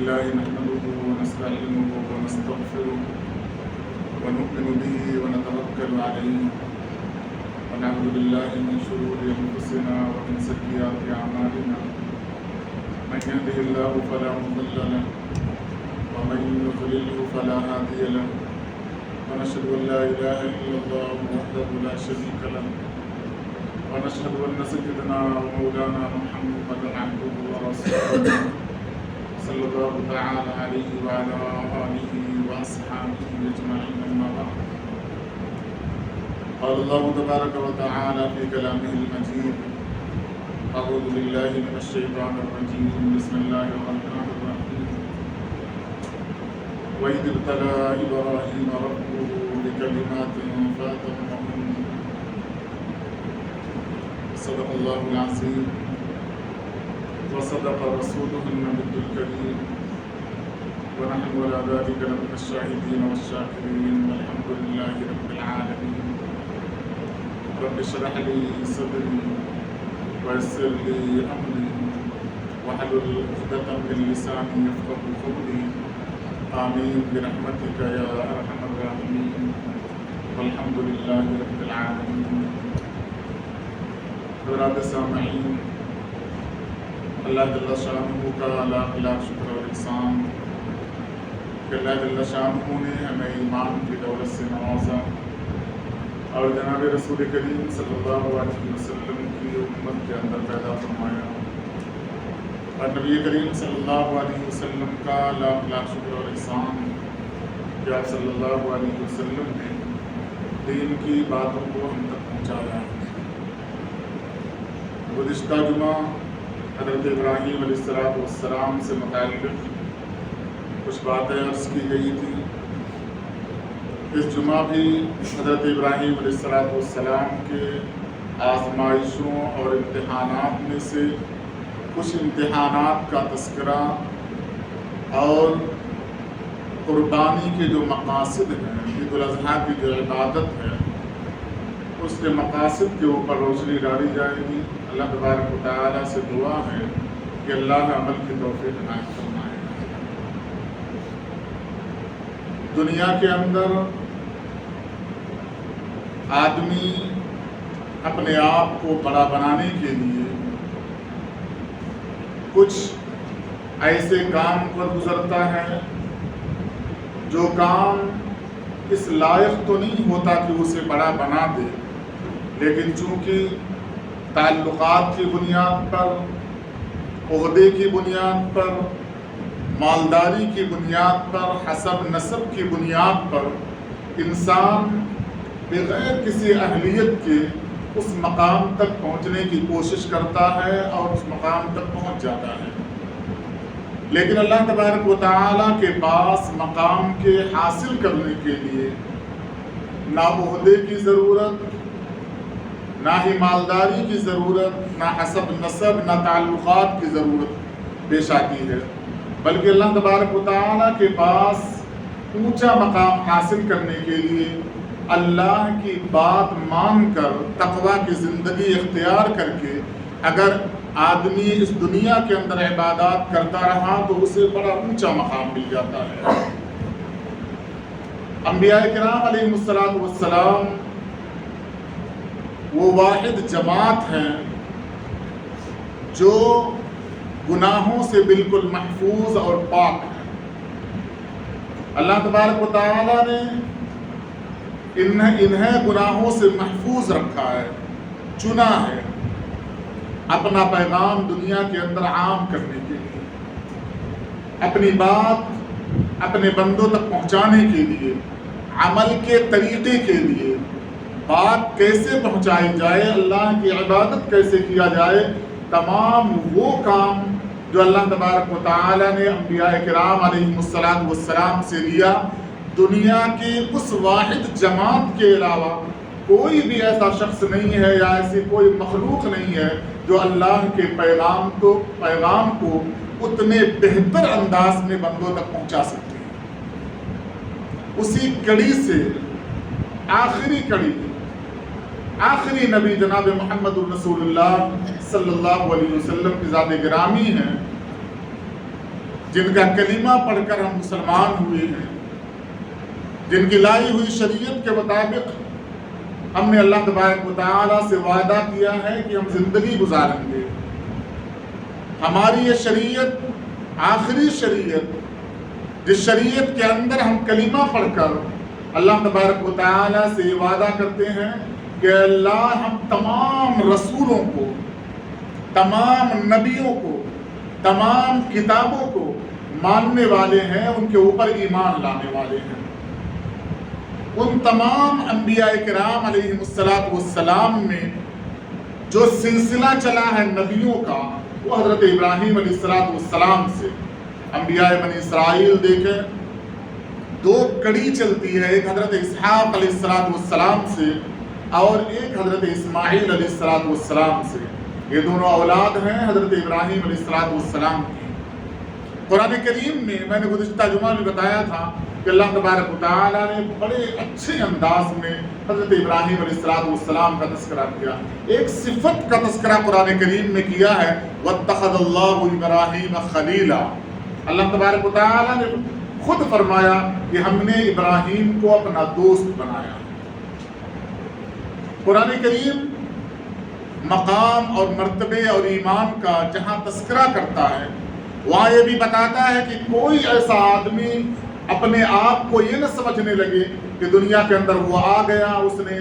لله نحمده ونستعينه ونستغفره ونؤمن به ونتوكل عليه ونعوذ بالله من شرور أنفسنا ومن سيئات أعمالنا من يهده الله فلا مضل له ومن يضلله فلا هادي له ونشهد أن لا إله إلا الله وحده لا شريك له ونشهد أن سيدنا ومولانا محمدا عبده ورسوله صلى الله تعالى عليه وعلى آله وأصحابه أجمعين أما بعد قال الله تبارك وتعالى في كلامه المجيد أعوذ بالله من الشيطان الرجيم بسم الله الرحمن الرحيم وإذ ابتلى إبراهيم ربه بكلمات فأتمهن صدق الله العظيم وصدق رسوله النبي الكريم ونحن على ذلك لمن الشاهدين والشاكرين والحمد لله رب العالمين رب اشرح لي صدري ويسر لي أمري واحلل عقدة من لساني يفقهوا قولي آمين برحمتك يا أرحم الراحمين والحمد لله رب العالمين. حضرات سامعین، اللہ جل شانہ کا لاکھ لاکھ شکر اور احسان کہ اللہ جل شانہ نے ہمیں ایمان کی دولت سے نوازا اور جناب رسول کریم صلی اللہ علیہ وسلم کی امت کے اندر پیدا فرمایا اور نبی کریم صلی اللہ علیہ وسلم کا لاکھ لاکھ شکر اور احسان کہ آپ صلی اللہ علیہ وسلم نے دین کی باتوں کو ہم تک پہنچایا. گزشتہ جمعہ حضرت ابراہیم علیہ السلام سے متعلق کچھ باتیں عرض کی گئی تھی. اس جمعہ بھی حضرت ابراہیم علیہ السلام کے آزمائشوں اور امتحانات میں سے کچھ امتحانات کا تذکرہ اور قربانی کے جو مقاصد ہیں، عید الاضحیٰ کی جو عبادت ہے اس کے مقاصد کے اوپر روشنی ڈالی جائے گی. اللہ تبارک و تعالیٰ سے دعا ہے کہ اللہ عمل کی توفیق عنایت فرمائے. دنیا کے اندر آدمی اپنے آپ کو بڑا بنانے کے لیے کچھ ایسے کام پر گزرتا ہے جو کام اس لائق تو نہیں ہوتا کہ اسے بڑا بنا دے، لیکن چونکہ تعلقات کی بنیاد پر، عہدے کی بنیاد پر، مالداری کی بنیاد پر، حسب نسب کی بنیاد پر انسان بغیر کسی اہلیت کے اس مقام تک پہنچنے کی کوشش کرتا ہے اور اس مقام تک پہنچ جاتا ہے. لیکن اللہ تبارک و تعالیٰ کے پاس مقام کے حاصل کرنے کے لیے نہ عہدے کی ضرورت، نہ ہی مالداری کی ضرورت، نہ حسب نسب، نہ تعلقات کی ضرورت پیش آتی ہے، بلکہ اللہ تبارک و تعالیٰ کے پاس اونچا مقام حاصل کرنے کے لیے اللہ کی بات مان کر تقویٰ کی زندگی اختیار کر کے اگر آدمی اس دنیا کے اندر عبادات کرتا رہا تو اسے بڑا اونچا مقام مل جاتا ہے. انبیاء کرام علیہ السلام وہ واحد جماعت ہیں جو گناہوں سے بالکل محفوظ اور پاک ہیں. اللہ تبارک و تعالیٰ نے انہیں گناہوں سے محفوظ رکھا ہے، چنا ہے اپنا پیغام دنیا کے اندر عام کرنے کے لیے، اپنی بات اپنے بندوں تک پہنچانے کے لیے، عمل کے طریقے کے لیے، بات کیسے پہنچائی جائے، اللہ کی عبادت کیسے کیا جائے، تمام وہ کام جو اللہ تبارک و تعالیٰ نے انبیاء کرام علیہ السلام سے لیا، دنیا کی اس واحد جماعت کے علاوہ کوئی بھی ایسا شخص نہیں ہے یا ایسی کوئی مخلوق نہیں ہے جو اللہ کے پیغام کو اتنے بہتر انداز میں بندوں تک پہنچا سکتے ہیں. اسی کڑی سے آخری نبی جناب محمد الرسول اللہ صلی اللہ علیہ وسلم کی ذات گرامی ہیں جن کا کلمہ پڑھ کر ہم مسلمان ہوئے ہیں، جن کی لائی ہوئی شریعت کے مطابق ہم نے اللہ تبارک و تعالیٰ سے وعدہ کیا ہے کہ ہم زندگی گزاریں گے۔ ہماری یہ شریعت آخری شریعت، جس شریعت کے اندر ہم کلمہ پڑھ کر اللہ تبارک و تعالیٰ سے یہ وعدہ کرتے ہیں کہ اللہ ہم تمام رسولوں کو، تمام نبیوں کو، تمام کتابوں کو ماننے والے ہیں، ان کے اوپر ایمان لانے والے ہیں۔ ان تمام انبیاء کرام علیہم السلام میں جو سلسلہ چلا ہے نبیوں کا، وہ حضرت ابراہیم علیہ السلام سے۔ انبیاء بنی اسرائیل دیکھیں، دو کڑی چلتی ہے، ایک حضرت اسحاق علیہ السلام سے اور ایک حضرت اسماعیل علیہ السلام سے۔ یہ دونوں اولاد ہیں حضرت ابراہیم علیہ السلام کی۔ قرآن کریم میں نے گزشتہ جمعہ میں بتایا تھا کہ اللہ تبارک و تعالیٰ نے بڑے اچھے انداز میں حضرت ابراہیم علیہ السلام کا تذکرہ کیا۔ ایک صفت کا تذکرہ قرآن کریم میں کیا ہے، وَاتَّخَذَ اللَّهُ إِبْرَاهِيمَ خَلِيلًا۔ اللہ تبارک و تعالیٰ نے خود فرمایا کہ ہم نے ابراہیم کو اپنا دوست بنایا۔ قرآن کریم مقام اور مرتبے اور ایمان کا جہاں تذکرہ کرتا ہے، وہاں یہ بھی بتاتا ہے کہ کوئی ایسا آدمی اپنے آپ کو یہ نہ سمجھنے لگے کہ دنیا کے اندر وہ آ گیا، اس نے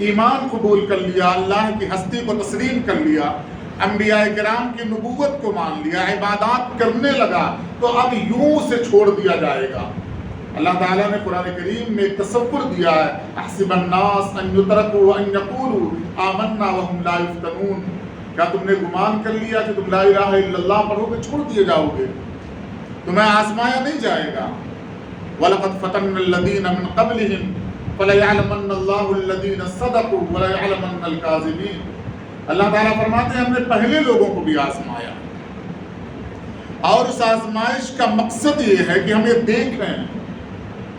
ایمان قبول کر لیا، اللہ کی ہستی کو تسلیم کر لیا، انبیاء کرام کی نبوت کو مان لیا، عبادات کرنے لگا تو اب یوں اسے چھوڑ دیا جائے گا۔ اللہ تعالیٰ نے قرآن کریم میں ایک تصور دیا ہے، احسب الناس ان یترکوا ان یقولوا آمنا وہم لا یفتنون۔ کیا تم نے گمان کر لیا کہ تم لا الہ الا اللہ پڑھو گے چھوڑ دیے جاؤ گے؟ تمہیں آزمایا نہیں جائے گا۔ وَلَقَدْ فَتَنَّا الَّذِينَ مِن قَبْلِهِمْ فَلَيَعْلَمَنَّ اللَّهُ الَّذِينَ صَدَقُوا وَلَيَعْلَمَنَّ الْكَاذِبِينَ۔ اللہ تعالیٰ فرماتے ہیں ہم نے پہلے لوگوں کو بھی آزمایا، اور اس آزمائش کا مقصد یہ ہے کہ ہمیں دیکھیں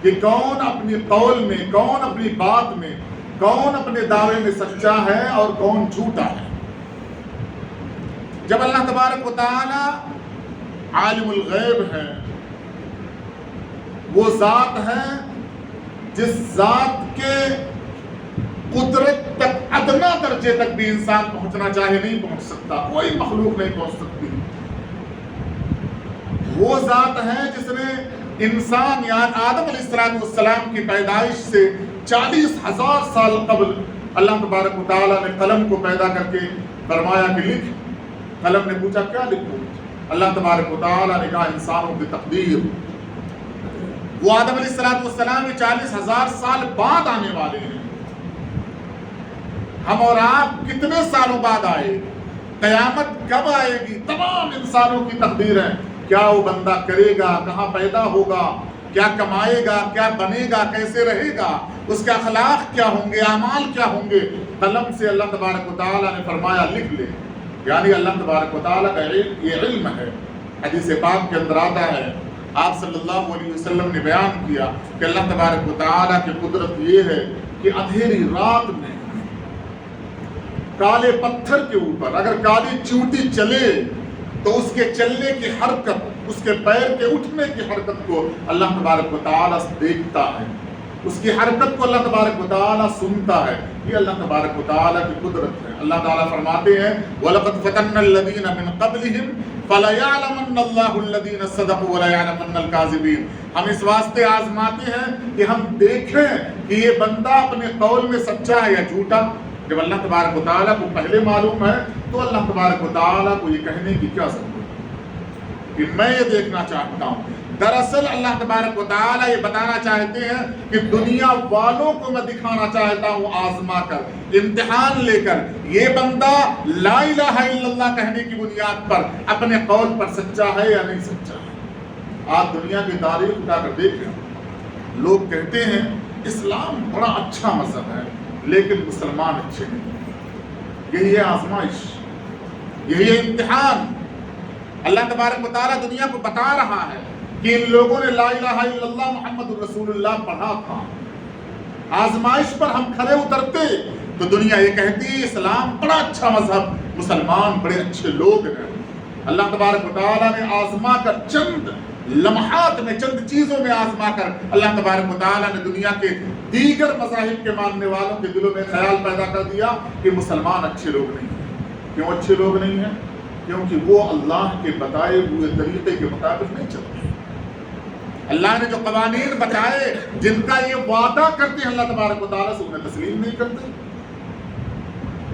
کہ کون اپنی قول میں، کون اپنی بات میں، کون اپنے دعوے میں سچا ہے اور کون جھوٹا ہے۔ جب اللہ تبارک و تعالی عالم الغیب ہے، وہ ذات ہے جس ذات کے قدرت تک ادنا درجے تک بھی انسان پہنچنا چاہے نہیں پہنچ سکتا، کوئی مخلوق نہیں پہنچ سکتی۔ وہ ذات ہے جس نے انسان یعنی آدم علیہ السلام کی پیدائش سے 40,000 سال قبل اللہ تبارک و تعالیٰ نے قلم کو پیدا کر کے فرمایا کہ لکھ۔ قلم نے پوچھا کیا لکھوں؟ اللہ تبارک و تعالیٰ نے کہا انسانوں کی تقدیر۔ وہ آدم علیہ السلام 40,000 سال بعد آنے والے ہیں۔ ہم اور آپ کتنے سالوں بعد آئے؟ قیامت کب آئے گی؟ تمام انسانوں کی تقدیر ہے۔ کیا وہ بندہ کرے گا، کہاں پیدا ہوگا، کیا کمائے گا، کیا بنے گا، کیسے رہے گا، اس کے اخلاق کیا ہوں گے، اعمال کیا ہوں گے، قلم سے اللہ تبارک و تعالیٰ نے فرمایا لکھ لے۔ یعنی اللہ تبارک و تعالیٰ کا یہ علم ہے۔ حدیث پاک کے اندر آتا ہے، آپ صلی اللہ علیہ وسلم نے بیان کیا کہ اللہ تبارک و تعالیٰ کی قدرت یہ ہے کہ اندھیری رات میں کالے پتھر کے اوپر اگر کالی چیونٹی چلے تو اس کے چلنے کی حرکت، اس کے پیر کے اٹھنے کی حرکت کو اللہ تبارک و تعالیٰ دیکھتا ہے، اس کی حرکت کو اللہ تبارک و تعالیٰ سنتا ہے۔ یہ اللہ تبارک و تعالیٰ کی قدرت ہے۔ اللہ تعالیٰ فرماتے ہیں وَلَقَدْ فَتَنَّا الَّذِينَ مِن قَبْلِهِمْ فَلَيَعْلَمَنَّ اللَّهُ الَّذِينَ صَدَقُوا وَلَيَعْلَمَنَّ الْكَاذِبِينَ۔ ہم اس واسطے آزماتے ہیں کہ ہم دیکھیں کہ یہ بندہ اپنے قول میں سچا ہے یا جھوٹا۔ جب اللہ تبارک و تعالیٰ کو پہلے معلوم ہے تو اللہ تبارک و تعالیٰ کو یہ کہنے کی کیا ضرورت کہ میں یہ دیکھنا چاہتا ہوں۔ دراصل اللہ تبارک و تعالیٰ یہ بتانا چاہتے ہیں کہ دنیا والوں کو میں دکھانا چاہتا ہوں آزما کر، امتحان لے کر، یہ بندہ لا الہ الا اللہ کہنے کی بنیاد پر اپنے قول پر سچا ہے یا نہیں سچا ہے۔ آپ دنیا کی تاریخ اٹھا کر دیکھیں، لوگ کہتے ہیں اسلام بڑا اچھا مذہب ہے لیکن مسلمان اچھے نہیں۔ یہی ہے آزمائش، یہی ہے امتحان۔ اللہ تبارک و تعالیٰ دنیا کو بتا رہا ہے کہ ان لوگوں نے لا الہ الا اللہ محمد الرسول اللہ پڑھا تھا۔ آزمائش پر ہم کھڑے اترتے تو دنیا یہ کہتی اسلام بڑا اچھا مذہب، مسلمان بڑے اچھے لوگ ہیں۔ اللہ تبارک و تعالیٰ نے آزما کر چند لمحات میں چند چیزوں میں آزما کر اللہ تبارک و تعالیٰ نے دنیا کے دیگر مذاہب کے ماننے والوں کے دلوں میں خیال پیدا کر دیا کہ مسلمان اچھے لوگ نہیں ہیں۔ کیوں اچھے لوگ نہیں ہیں؟ کیونکہ وہ اللہ کے بتائے ہوئے طریقے کے مطابق نہیں چلتے۔ اللہ نے جو قوانین بتائے، جن کا یہ وعدہ کرتے ہیں اللہ تبارک و تعالیٰ سے، انہیں تسلیم نہیں کرتے۔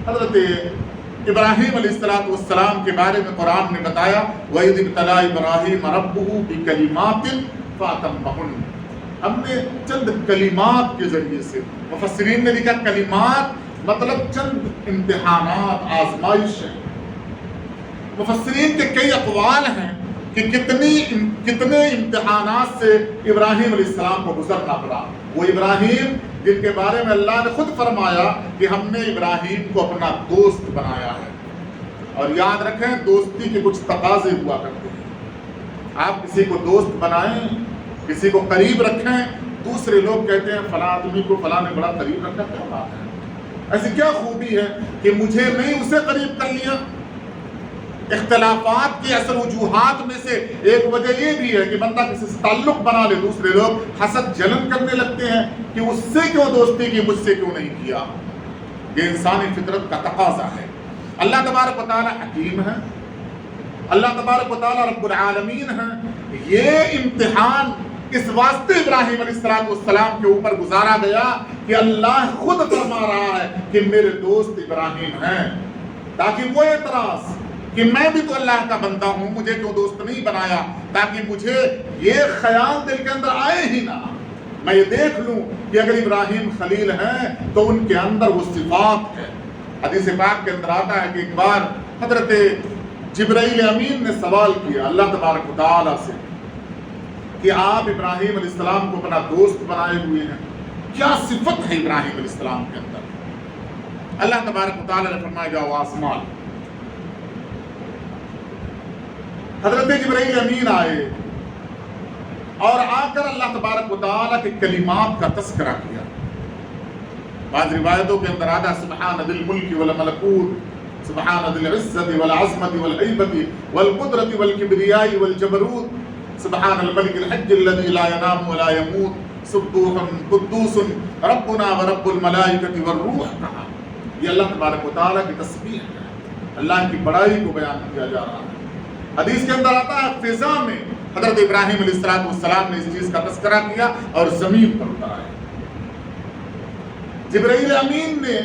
حضرت ابراہیم علیہ السلام کے بارے میں قرآن نے بتایا وَإِذِ ابْتَلَىٰ إِبْرَاهِيمَ رَبُّهُ بِكَلِمَاتٍ فَأَتَمَّهُنَّ، ہم نے چند کلمات کے ذریعے سے، مفسرین نے لکھا کلمات مطلب چند امتحانات، آزمائش ہے۔ مفسرین کے کئی اقوال ہیں کہ کتنے امتحانات سے ابراہیم علیہ السلام کو گزرنا پڑا۔ وہ ابراہیم جن کے بارے میں اللہ نے خود فرمایا کہ ہم نے ابراہیم کو اپنا دوست بنایا ہے۔ اور یاد رکھیں، دوستی کے کچھ تقاضے ہوا کرتے ہیں۔ آپ کسی کو دوست بنائیں، کسی کو قریب رکھیں، دوسرے لوگ کہتے ہیں فلاں آدمی کو فلاں نے بڑا قریب رکھا، کیا بات ہے؟ ایسی کیا خوبی ہے کہ مجھے نہیں اسے قریب کر لیا؟ اختلافات کی اصل وجوہات میں سے ایک وجہ یہ بھی ہے کہ بندہ کسی سے تعلق بنا لے، دوسرے لوگ حسد جلن کرنے لگتے ہیں کہ اس سے کیوں دوستی کی، مجھ سے کیوں نہیں کیا۔ یہ انسانی فطرت کا تقاضا ہے۔ اللہ تبارک و تعالی حکیم ہے، اللہ تبارک و تعالی رب العالمین ہے۔ یہ امتحان اس واسطے ابراہیم علیہ السلام کے اوپر گزارا گیا کہ اللہ خود فرما رہا ہے کہ میرے دوست ابراہیم ہیں، تاکہ وہ اعتراض کہ میں بھی تو اللہ کا بندہ ہوں، مجھے کیوں دوست نہیں بنایا، تاکہ مجھے یہ خیال دل کے اندر آئے ہی نہ، میں یہ دیکھ لوں کہ اگر ابراہیم خلیل ہیں تو ان کے اندر وہ صفات ہے۔ حدیث پاک کے اندر آتا ہے کہ ایک بار حضرت جبرائیل امین نے سوال کیا اللہ تبارک و تعالیٰ سے کہ آپ ابراہیم علیہ السلام کو اپنا دوست بنائے ہوئے ہیں، کیا صفت ہے ابراہیم علیہ السلام کے اندر؟ اللہ تبارک و تعالیٰ نے فرمایا جاؤ آسمان۔ حضرت جبرائیل امین آئے اور آ کر اللہ تبارک و تعالیٰ کے کلمات کا تذکرہ کیا۔ بعض روایتوں کے اندر آتا سبحان ذی الملک والملکوت، سبحان ذی العزت والعظمت والہیبت والقدرت والکبریاء والجبروت، سبحان الملک الحج الذی لا ینام ولا یموت، سبوح قدوس ربنا ورب الملائکۃ والروح۔ کہا یہ اللہ تبارک و تعالیٰ کی تسبیح ہے، اللہ کی بڑائی کو بیان کیا جا رہا ہے۔ حدیث کے اندر آتا ہے فضا میں حضرت ابراہیم علیہ السلام نے اس چیز کا تذکرہ کیا اور زمین پر اتر آئے۔ جبرائیل امین نے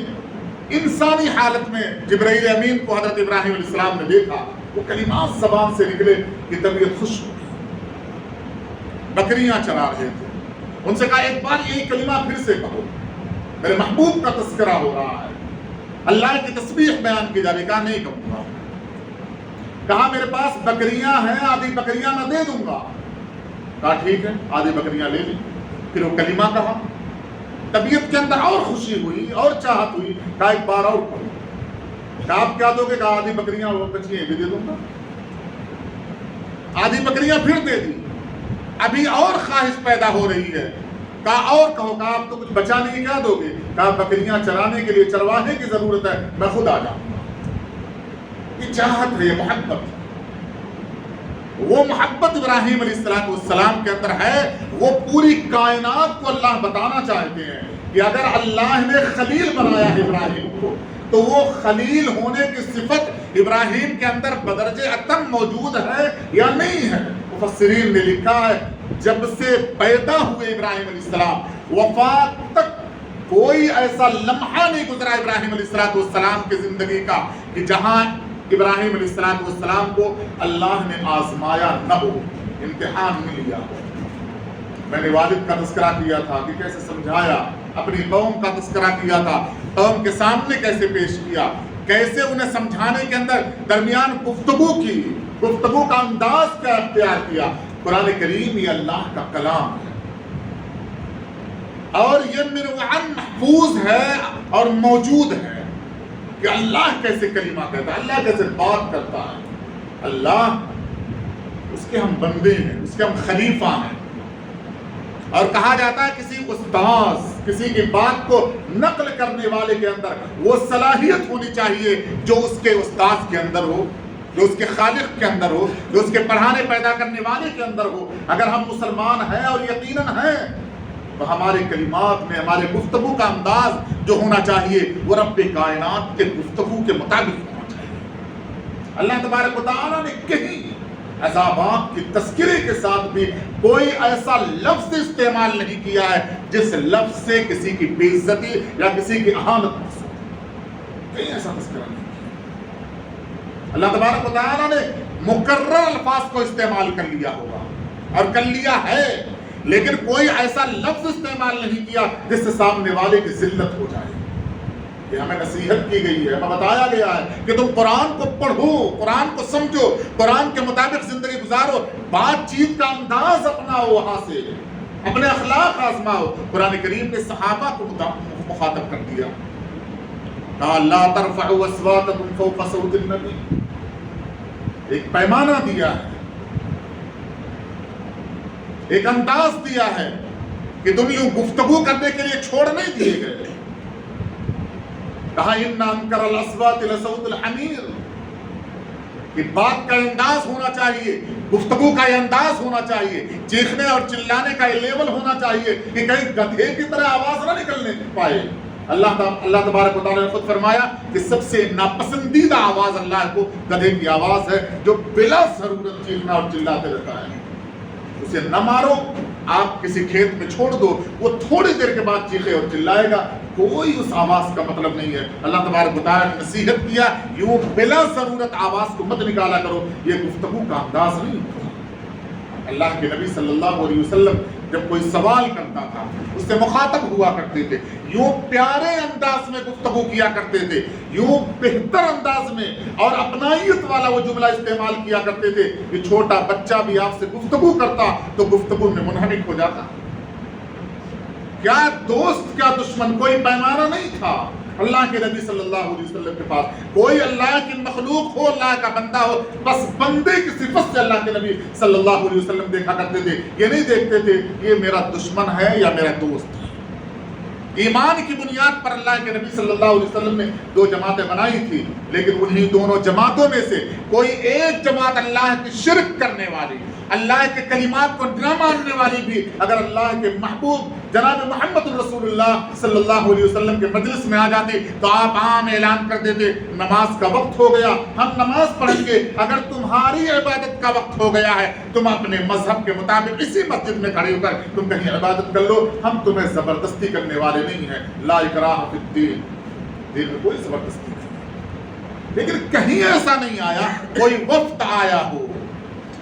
انسانی حالت میں جبرائیل امین کو حضرت ابراہیم علیہ السلام نے دیکھا، وہ کلمات زبان سے نکلے کہ طبیعت خوش ہو گئی۔ بکریاں چرا رہے تھے، ان سے کہا ایک بار یہی کلمہ پھر سے کہو، میرے محبوب کا تذکرہ ہو رہا ہے، اللہ کی تسبیح بیان کی جا رہی۔ کہا نہیں کہوں گا۔ کہا میرے پاس بکریاں ہیں، آدھی بکریاں میں دے دوں گا۔ کہا ٹھیک ہے، آدھی بکریاں لے لی۔ پھر وہ کلمہ کہا، طبیعت کے اندر اور خوشی ہوئی اور چاہت ہوئی۔ کہا ایک بار اور کہو۔ کہا آپ کیا دو گے؟ کہا آدھی بکریاں وہ بچی ہیں بھی دے دوں گا۔ آدھی بکریاں پھر دے دی۔ ابھی اور خواہش پیدا ہو رہی ہے۔ کہا اور کہو۔ کہا آپ تو کچھ بچا نہیں، کیا دو گے؟ کہا بکریاں چرانے کے لیے چرواہے کی ضرورت ہے، میں خود آ جاؤں گا۔ یہ چاہت ہے، یہ محبت ہے۔ وہ محبت ابراہیم علیہ السلام کے اندر ہے۔ وہ پوری کائنات کو اللہ بتانا چاہتے ہیں کہ اگر اللہ نے خلیل بنایا ہے ابراہیم کو، تو وہ خلیل ہونے کی صفت ابراہیم کے اندر بدرجہ اتم موجود ہے یا نہیں ہے۔ مفسرین نے لکھا ہے جب سے پیدا ہوئے ابراہیم علیہ السلام وفات تک کوئی ایسا لمحہ نہیں گزرا ابراہیم علیہ السلام کی زندگی کا کہ جہاں ابراہیم علیہ السلام کو اللہ نے آزمایا نہ ہو، امتحان میں لیا ہو۔ میں نے والد کا تذکرہ کیا تھا کہ کیسے سمجھایا، اپنی قوم کا تذکرہ کیا تھا، قوم کے سامنے کیسے پیش کیا، کیسے انہیں سمجھانے کے اندر درمیان گفتگو کی، گفتگو کا انداز کیا اختیار کیا۔ قرآن کریم یہ اللہ کا کلام ہے اور یہ منوعاً محفوظ ہے اور موجود ہے کہ اللہ کیسے کلمہ کہتا ہے، اللہ کیسے بات کرتا ہے۔ اللہ اس کے ہم بندے ہیں، اس کے ہم خلیفہ ہیں۔ اور کہا جاتا ہے کسی استاذ، کسی کی بات کو نقل کرنے والے کے اندر وہ صلاحیت ہونی چاہیے جو اس کے استاذ کے اندر ہو۔ جو اس کے خالق کے اندر ہو، جو اس کے پڑھانے پیدا کرنے والے کے اندر ہو. اگر ہم مسلمان ہیں اور یقیناً ہیں تو ہمارے کلمات میں ہمارے گفتگو کا انداز جو ہونا چاہیے وہ رب کائنات کے گفتگو کے مطابق ہونا چاہیے. اللہ تبارک و تعالیٰ نے کہیں عذابات کی تذکرے کے ساتھ بھی کوئی ایسا لفظ استعمال نہیں کیا ہے جس لفظ سے کسی کی بے عزتی یا کسی کی اہانت محسوس ہو. کہیں ایسا تذکرہ نہیں. اللہ تبارک و تعالیٰ نے مکرر الفاظ کو استعمال کر لیا ہوگا اور کر لیا ہے، لیکن کوئی ایسا لفظ استعمال نہیں کیا جس سے سامنے والے کی ذلت ہو جائے. یہ ہمیں نصیحت کی گئی ہے، ہمیں بتایا گیا ہے کہ تم قرآن کو پڑھو، قرآن کو سمجھو، قرآن کے مطابق زندگی گزارو، بات چیت کا انداز اپناؤ، وہاں سے اپنے اخلاق آزماؤ. قرآن کریم نے صحابہ کو مخاطب کر دیا، کہا لا ترفعوا اصواتکم فوق صوت النبی. ایک پیمانہ دیا ہے، ایک انداز دیا ہے کہ تم یوں گفتگو کرنے کے لیے چھوڑ نہیں دیے گئے. کہا ان انکر الاصوات لصوت الحمیر، کہ بات کا انداز ہونا چاہیے، گفتگو کا انداز ہونا چاہیے، چیخنے اور چلانے کا لیول ہونا چاہیے کہ کہیں گدھے کی طرح آواز نہ نکلنے پائے. اللہ تبارک و تعالیٰ نے خود فرمایا کہ سب سے ناپسندیدہ آواز اللہ کو گدھے کی آواز ہے جو بلا ضرورت چیخنا اور چلاتے رہتا ہے. اسے نہ مارو، آپ کسی کھیت میں چھوڑ دو، وہ تھوڑی دیر کے بعد چیخے اور چلائے گا، کوئی اس آواز کا مطلب نہیں ہے. اللہ تبارک و تعالیٰ نے نصیحت کیا یوں بلا ضرورت آواز کو مت نکالا کرو، یہ گفتگو کا انداز نہیں ہوتا. اللہ کے نبی صلی اللہ علیہ وسلم جب کوئی سوال کرتا تھا اس سے مخاطب ہوا کرتے تھے، یوں پیارے انداز میں گفتگو کیا کرتے تھے، یوں بہتر انداز میں اور اپنائیت والا وہ جملہ استعمال کیا کرتے تھے کہ چھوٹا بچہ بھی آپ سے گفتگو کرتا تو گفتگو میں منہمک ہو جاتا. کیا دوست کیا دشمن، کوئی پیمانہ نہیں تھا. اللہ کے نبی صلی اللہ علیہ وسلم کے پاس کوئی اللہ کی مخلوق ہو، اللہ کا بندہ ہو، بس بندے کی صفت سے اللہ کے نبی صلی اللہ علیہ وسلم دیکھا کرتے تھے. یہ نہیں دیکھتے تھے یہ میرا دشمن ہے یا میرا دوست ہے. ایمان کی بنیاد پر اللہ کے نبی صلی اللہ علیہ وسلم نے 2 جماعتیں بنائی تھی، لیکن انہی دونوں جماعتوں میں سے کوئی ایک جماعت اللہ کی شرک کرنے والی، اللہ کے کلمات کو نہ ماننے والی بھی اگر اللہ کے محبوب جناب محمد رسول اللہ صلی اللہ علیہ وسلم کے مجلس میں آ جاتے تو آپ عام اعلان کر دیتے نماز کا وقت ہو گیا، ہم نماز پڑھیں گے. اگر تمہاری عبادت کا وقت ہو گیا ہے تم اپنے مذہب کے مطابق اسی مسجد میں کھڑے ہو کر تم کہیں عبادت کر لو، ہم تمہیں زبردستی کرنے والے نہیں ہیں. لا اکراہ فی الدین، دین میں کوئی زبردستی نہیں. لیکن کہیں ایسا نہیں آیا کوئی وفد آیا ہو،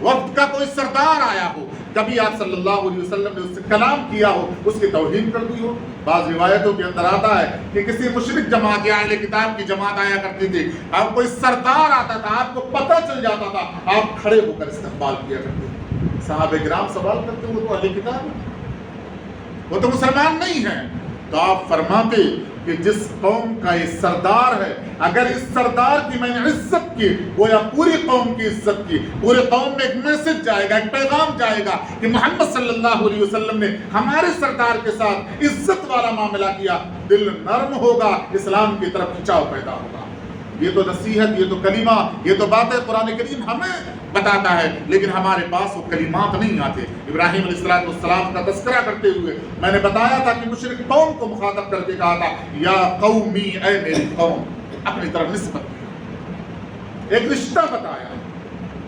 وفد کا کوئی سردار آیا ہو، کبھی آپ صلی اللہ علیہ وسلم نے اس سے کلام کیا ہو، اس کی توہین کر دی ہو. بعض روایتوں کے اندر آتا ہے کہ کسی مشرک جماعت یا اہل کتاب کی جماعت آیا کرتی تھی، اب کوئی سردار آتا تھا، آپ کو پتہ چل جاتا تھا، آپ کھڑے ہو کر استقبال کیا کرتے تھے. صحابہ کرام سوال کرتے وہ تو اہل کتاب ہے، وہ تو مسلمان نہیں ہیں. تو آپ فرماتے کہ جس قوم کا یہ سردار ہے، اگر اس سردار کی میں نے عزت کی گویا پوری قوم کی عزت کی، پورے قوم میں ایک میسج جائے گا، ایک پیغام جائے گا کہ محمد صلی اللہ علیہ وسلم نے ہمارے سردار کے ساتھ عزت والا معاملہ کیا، دل نرم ہوگا، اسلام کی طرف کھنچاؤ پیدا ہوگا. یہ تو نصیحت، یہ تو کلمہ، یہ تو باتیں قرآن کریم ہمیں بتاتا ہے، لیکن ہمارے پاس وہ کلمات نہیں آتے. ابراہیم علیہ السلام کا تذکرہ کرتے ہوئے میں نے بتایا تھا کہ مشرک قوم کو مخاطب کر کے کہا تھا یا قومی، اے میری قوم، اپنی طرف نسبت کیا، ایک رشتہ بتایا.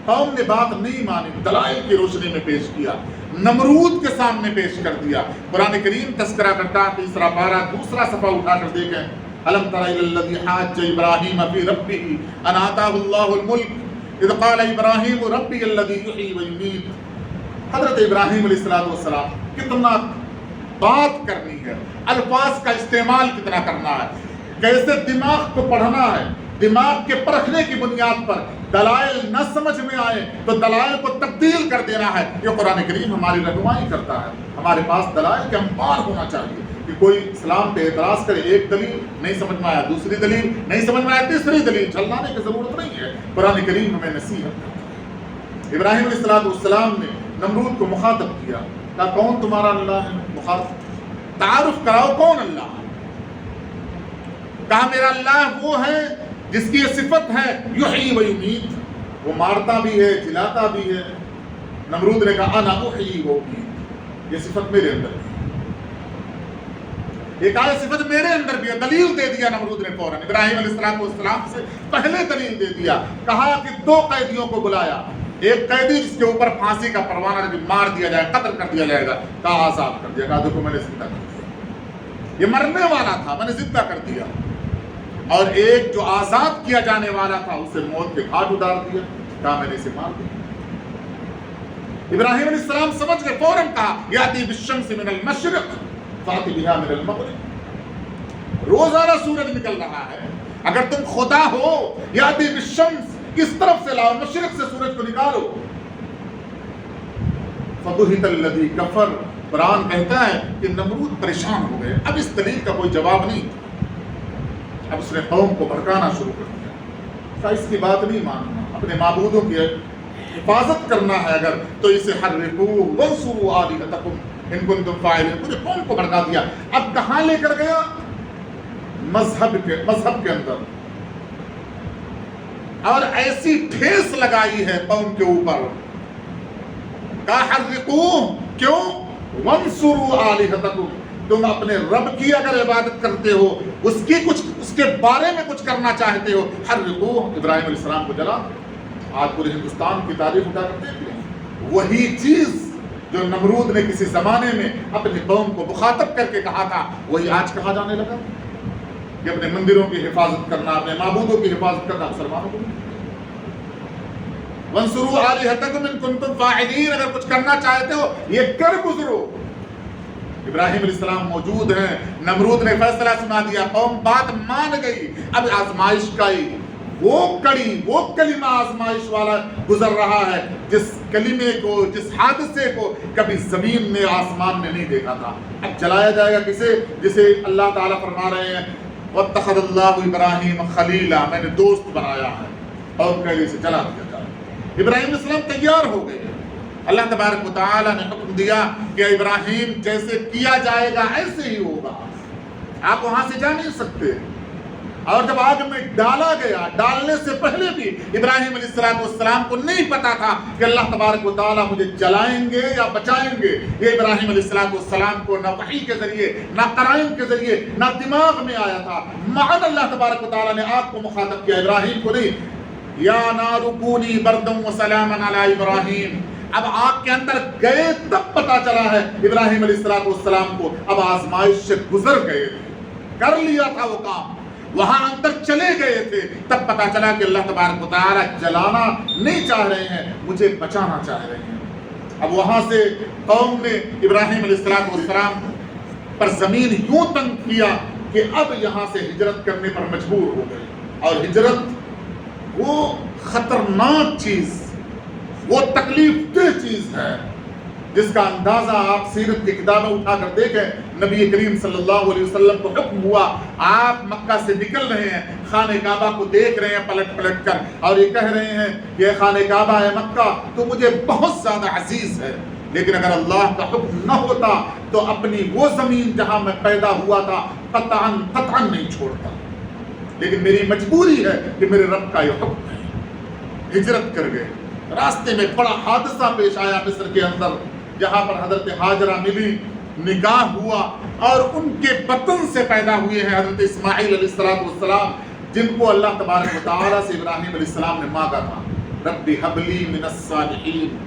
قوم نے بات نہیں مانی، دلائل کی روشنی میں پیش کیا، نمرود کے سامنے پیش کر دیا. قرآن کریم تذکرہ کرتا ہے 3 پارہ 2 صفحہ اٹھا کر دیکھیں. الم تر الی الذی حاج ابراہیم فی ربہ ان آتاہ اللہ الملک اذ قال ابراہیم ربی الذی یحیی ویمیت. حضرت ابراہیم علیہ السلام کتنا بات کرنی ہے، الفاظ کا استعمال کتنا کرنا ہے، کیسے دماغ کو پڑھنا ہے، دماغ کے پرکھنے کی بنیاد پر دلائل نہ سمجھ میں آئے تو دلائل کو تبدیل کر دینا ہے. یہ قرآن کریم ہماری رہنمائی کرتا ہے. ہمارے پاس دلائل کے انبار ہونا چاہیے کہ کوئی اسلام پہ اعتراض کرے، ایک دلیل نہیں سمجھ میں آیا، دوسری دلیل نہیں سمجھ میں آیا، تیسری دلیل، چھللانے کی ضرورت نہیں ہے. قرآن کریم ہمیں نصیحت کرتا ہے. ابراہیم علیہ السلام نے نمرود کو مخاطب کیا، کہا کون تمہارا اللہ ہے؟ مخاطب تعارف کراؤ کون اللہ ہے. کہا میرا اللہ وہ ہے جس کی یہ صفت ہے یحیی و یمیت، وہ مارتا بھی ہے، جلاتا بھی ہے۔ نمرود نے کہا انا احیی و امیت، یہ صفت میرے اندر بھی ہے، ایک آئے صفت میرے اندر بھی ہے۔ دلیل دے دیا نمرود نے فوراً، ابراہیم علیہ السلام سے پہلے دلیل دے دیا۔ کہا کہ 2 قیدیوں کو بلایا، ایک قیدی جس کے اوپر پھانسی کا پروانہ جب مار دیا جائے، قتل کر دیا جائے گا، کہا آزاد کر دیا، کہا دیکھو میں نے زندہ کر دیا، یہ مرنے والا تھا، میں نے زندہ کر دیا۔ اور ایک جو آزاد کیا جانے والا تھا، اسے موت کے گھاٹ اتار دیا، کہا میں نے اسے مار دیا۔ ابراہیم علیہ السلام سمجھ گئے، فوراً کہا یاتی بالشمس من المشرق فاتی بہا من المغرب، روزانہ سورج نکل رہا ہے، اگر تم خدا ہو یاتی بالشمس، کس طرف سے لاؤ، مشرق سے سورج کو نکالو۔ فبہت الذی کفر، قرآن کہتا ہے کہ نمرود پریشان ہو گئے، اب اس دلیل کا کوئی جواب نہیں تھا، اب اس نے قوم کو بھڑکانا شروع کر دیا، کہا اس کی بات نہیں ماننا، اپنے معبودوں کی حفاظت کرنا ہے اگر تو اسے حرقوہ وانصروا آلہتکم ان کنتم فاعلین، پورے قوم کو بھڑکا دیا۔ اب کہاں لے کر گیا؟ مذہب کے اندر، اور ایسی ٹھیس لگائی ہے قوم کے اوپر، کہا حرقوہ، کیوں؟ وانصروا آلہتکم، تم اپنے رب کی اگر عبادت کرتے ہو، اس کے بارے میں کچھ کرنا چاہتے ہو، حرقوہ، ابراہیم علیہ السلام کو جلا۔ آج پورے ہندوستان کی تاریخ اٹھا کر دیکھ لیں، وہی چیز جو نمرود نے کسی زمانے میں اپنی قوم کو مخاطب کر کے کہا تھا، وہی آج کہا جانے لگا کہ اپنے مندروں کی حفاظت کرنا، اپنے معبودوں کی حفاظت کرنا مسلمانوں کو نہیں۔ وانصروا آلہتکم ان کنتم فاعلین، اگر کچھ کرنا چاہتے ہو یہ کر گزرو۔ ابراہیم علیہ السلام موجود ہیں، نمرود نے فیصلہ سنا دیا، قوم بات مان گئی۔ اب آزمائش کا وہ کلمہ آزمائش والا گزر رہا ہے، جس کلمے کو، جس حادثے کو کبھی زمین نے، آسمان نے نہیں دیکھا تھا۔ اب جلایا جائے گا کسے؟ جسے اللہ تعالیٰ فرما رہے ہیں وَاتَّخَذَ اللَّهُ إِبْرَاهِيمَ خَلِيلًا، میں نے دوست بنایا ہے، اور کہنے سے جلا دیا جائے۔ ابراہیم علیہ السلام تیار ہو گئے، اللہ تبارک و تعالیٰ نے حکم دیا کہ ابراہیم جیسے کیا جائے گا ایسے ہی ہوگا، آپ وہاں سے جا نہیں سکتے۔ اور جب آگ میں ڈالا گیا، ڈالنے سے پہلے بھی ابراہیم علیہ السلام کو نہیں پتا تھا کہ اللہ تبارک و تعالیٰ مجھے جلائیں گے یا بچائیں گے۔ یہ ابراہیم علیہ السلام کو نہ وحی کے ذریعے، نہ قرائن کے ذریعے، نہ دماغ میں آیا تھا۔ معاذ اللہ تبارک و تعالیٰ نے آگ کو مخاطب کیا، ابراہیم کو نہیں۔ یا نار کونی بردا وسلاما علی ابراہیم، اب آگ کے اندر گئے تب پتا چلا ہے ابراہیم علیہ السلام کو، اب آزمائش سے گزر گئے تھے، کر لیا تھا وہ کام، وہاں اندر چلے گئے تھے، تب پتا چلا کہ اللہ تبارک و تعالیٰ جلانا نہیں چاہ رہے ہیں، مجھے بچانا چاہ رہے ہیں۔ اب وہاں سے قوم نے ابراہیم علیہ السلام پر زمین یوں تنگ کیا کہ اب یہاں سے ہجرت کرنے پر مجبور ہو گئے۔ اور ہجرت وہ خطرناک چیز، وہ تکلیف دہ چیز ہے جس کا اندازہ آپ سیرت کی کتابیں اٹھا کر دیکھیں۔ نبی کریم صلی اللہ علیہ وسلم کو حکم ہوا، آپ مکہ سے نکل رہے ہیں، خانہ کعبہ کو دیکھ رہے ہیں پلٹ پلٹ کر، اور یہ کہہ رہے ہیں کہ یہ خانہ کعبہ ہے مکہ تو مجھے بہت زیادہ عزیز ہے، لیکن اگر اللہ کا حکم نہ ہوتا تو اپنی وہ زمین جہاں میں پیدا ہوا تھا قطعاً نہیں چھوڑتا، لیکن میری مجبوری ہے کہ میرے رب کا یہ حکم ہے۔ ہجرت کر گئے، راستے میں بڑا حادثہ پیش آیا مصر کے اندر، جہاں پر حضرت ہاجرہ ملی، نکاح ہوا، اور ان کے بطن سے پیدا ہوئے ہیں حضرت اسماعیل علیہ السلام، جن کو اللہ تبارک و تعالیٰ سے ابراہیم علیہ السلام نے مانگا تھا، رب هب لی من الصالحین،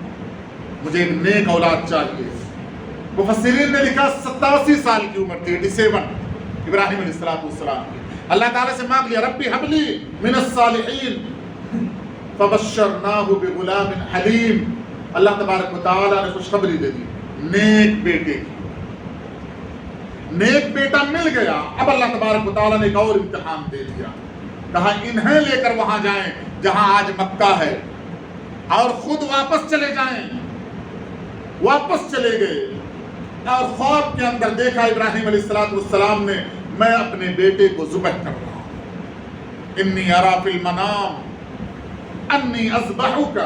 مجھے ایک نیک اولاد چاہیے۔ مفسرین نے لکھا 87 سال کی عمر تھی، 87 ابراہیم علیہ السلام کی، اللہ تعالیٰ سے مانگ لیا رب هب لی من الصالحین فبشرناہ بغلام حلیم، اللہ تبارک و تعالیٰ نے خوشخبری دے دی نیک بیٹے کی، نیک بیٹا مل گیا۔ اب اللہ تبارک و تعالیٰ نے ایک اور امتحان دے دیا، کہا انہیں لے کر وہاں جائیں جہاں آج مکہ ہے، اور خود واپس چلے جائیں۔ واپس چلے گئے، اور خواب کے اندر دیکھا ابراہیم علیہ السلام نے، میں اپنے بیٹے کو ذبح کر رہا ہوں، انی ارا فی المنام انی اذبحک،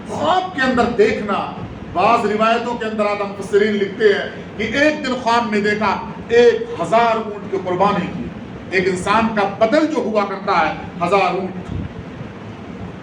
خواب کے اندر دیکھنا۔ بعض روایتوں کے اندر آدم مفسرین لکھتے ہیں کہ ایک دن خواب میں دیکھا 1000 اونٹ کی قربانی کی، ایک انسان کا بدل جو ہوا کرتا ہے 1000 اونٹ،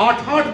8-8